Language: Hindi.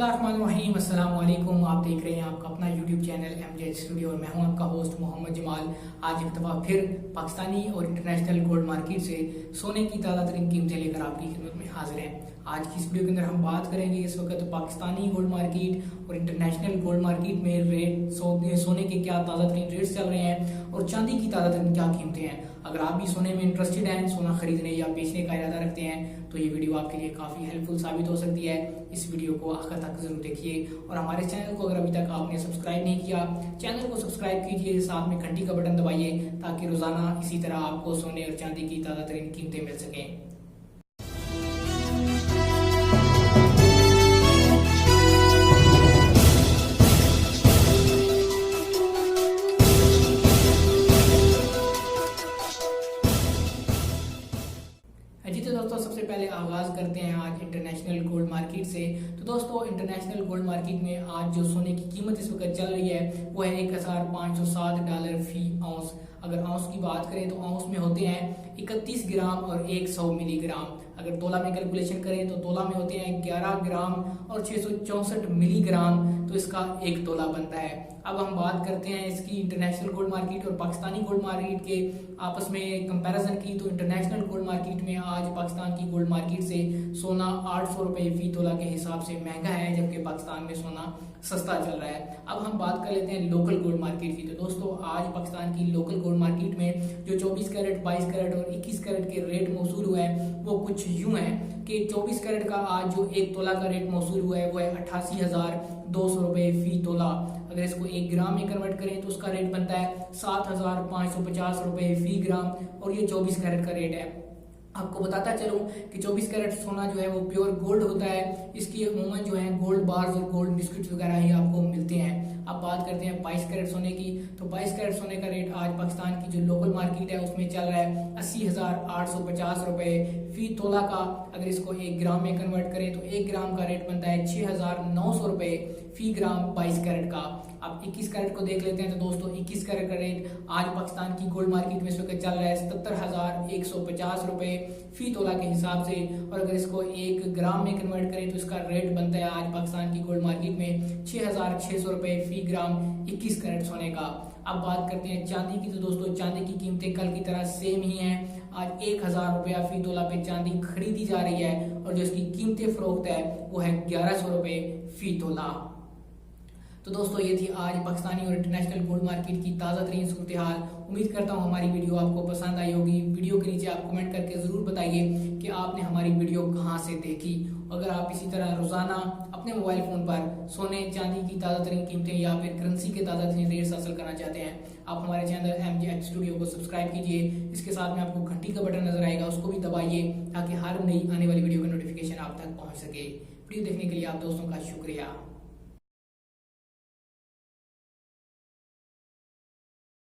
बिस्मिल्लाहिर्रहमानिर्रहीम, अस्सलाम वालेकुम। आप देख रहे हैं आपका अपना यूट्यूब चैनल MJ स्टूडियो और मैं हूं आपका होस्ट मोहम्मद जमाल। आज एक दफ़ा फिर पाकिस्तानी और इंटरनेशनल गोल्ड मार्केट से सोने की ताज़ा तरीन कीमतें लेकर आपकी खिदमत में हाजिर हैं। आज की इस वीडियो के अंदर हम बात करेंगे इस वक्त पाकिस्तानी गोल्ड मार्केट और इंटरनेशनल गोल्ड मार्केट में रेट सोने के क्या ताज़ा तरीन रेट्स चल रहे हैं और चांदी की ताज़ा तरीन क्या कीमतें हैं। अगर आप भी सोने में इंटरेस्टेड हैं, सोना खरीदने या बेचने का इरादा रखते हैं तो ये वीडियो आपके लिए काफ़ी हेल्पफुल साबित हो सकती है। इस वीडियो को आखिर तक जरूर देखिए और हमारे चैनल को अगर अभी तक आपने सब्सक्राइब नहीं किया, चैनल को सब्सक्राइब कीजिए, साथ में घंटी का बटन दबाइए ताकि रोजाना इसी तरह आपको सोने और चांदी की ताज़ा तरीन कीमतें मिल सकें। जी तो दोस्तों, सबसे पहले आगाज करते हैं आज इंटरनेशनल गोल्ड मार्केट से। तो दोस्तों, इंटरनेशनल गोल्ड मार्केट में आज जो सोने की कीमत इस वक्त चल रही है वो है $1507 फी आउंस। अगर आउंस की बात करें तो आउंस में होते हैं 31 ग्राम और 100 मिलीग्राम। अगर तोला में कैलकुलेशन करें तो तोला में होते हैं 11 ग्राम और 664 मिलीग्राम, तो इसका एक तोला बनता है। अब हम बात करते हैं इसकी इंटरनेशनल गोल्ड मार्केट और पाकिस्तानी गोल्ड मार्केट के आपस में कंपैरिजन की। तो इंटरनेशनल गोल्ड मार्केट में आज पाकिस्तान की गोल्ड मार्केट से सोना 800 रुपए फी तोला के हिसाब से महंगा है, जबकि पाकिस्तान में सोना सस्ता चल रहा है। अब हम बात कर लेते हैं लोकल गोल्ड मार्केट की। तो दोस्तों, आज पाकिस्तान की लोकल गोल्ड मार्केट में जो 24 कैरेट, 22 कैरेट और 21 कैरेट के रेट मौसूल हुए हैं वो कुछ यूं है कि 24 कैरेट का आज जो एक तोला का रेट मौसूल हुआ है वो है 88,200 रुपए फी तोला। अगर इसको 1 ग्राम में कन्वर्ट करें तो उसका रेट बनता है 7,550 रुपए फी ग्राम और ये 24 कैरेट का रेट है। आपको बताता चलूं कि 24 कैरेट सोना जो है वो प्योर गोल्ड होता है। इसकी अमूमन जो है गोल्ड बार्स और गोल्ड बिस्किट्स वगैरह ही आपको मिलते हैं। अब बात करते हैं 22 कैरेट सोने की। तो 22 कैरेट सोने का रेट आज पाकिस्तान की जो लोकल मार्केट है उसमें चल रहा है 80,850 रुपए फी तोला का। अगर इसको 1 ग्राम में कन्वर्ट करें तो 1 ग्राम का रेट बनता है 6,900 रुपए फी ग्राम 22 कैरेट का। अब 21 कैरेट को देख लेते हैं। तो दोस्तों, 21 कैरेट का रेट आज पाकिस्तान की गोल्ड मार्केट में इस वक्त चल रहा है 77,150 रुपए फी तोला के हिसाब से। और अगर इसको 1 ग्राम में कन्वर्ट करें तो इसका रेट बनता है आज पाकिस्तान की गोल्ड मार्केट में 6,600 रुपए फी ग्राम 21 कैरेट सोने का। अब बात करते हैं चांदी की। तो दोस्तों, चांदी की कीमतें कल की तरह सेम ही हैं। आज 1,000 रुपया फी तोला पे चांदी खरीदी जा रही है और जो इसकी कीमतें फरोख्त है वो है 1100 रुपए फी तोला। तो दोस्तों, ये थी आज पाकिस्तानी और इंटरनेशनल गोल्ड मार्केट की ताज़ा तरीन सूरत हाल। उम्मीद करता हूँ हमारी वीडियो आपको पसंद आई होगी। वीडियो के नीचे आप कमेंट करके ज़रूर बताइए कि आपने हमारी वीडियो कहाँ से देखी। अगर आप इसी तरह रोज़ाना अपने मोबाइल फ़ोन पर सोने चांदी की ताज़ा तरीन कीमतें या फिर करेंसी के ताज़ा तरीन रेट्स हासिल करना चाहते हैं, आप हमारे चैनल MJ स्टूडियो को सब्सक्राइब कीजिए। इसके साथ में आपको घंटी का बटन नजर आएगा, उसको भी दबाइए ताकि हर नई आने वाली वीडियो का नोटिफिकेशन आप तक पहुँच सके। वीडियो देखने के लिए आप दोस्तों का शुक्रिया।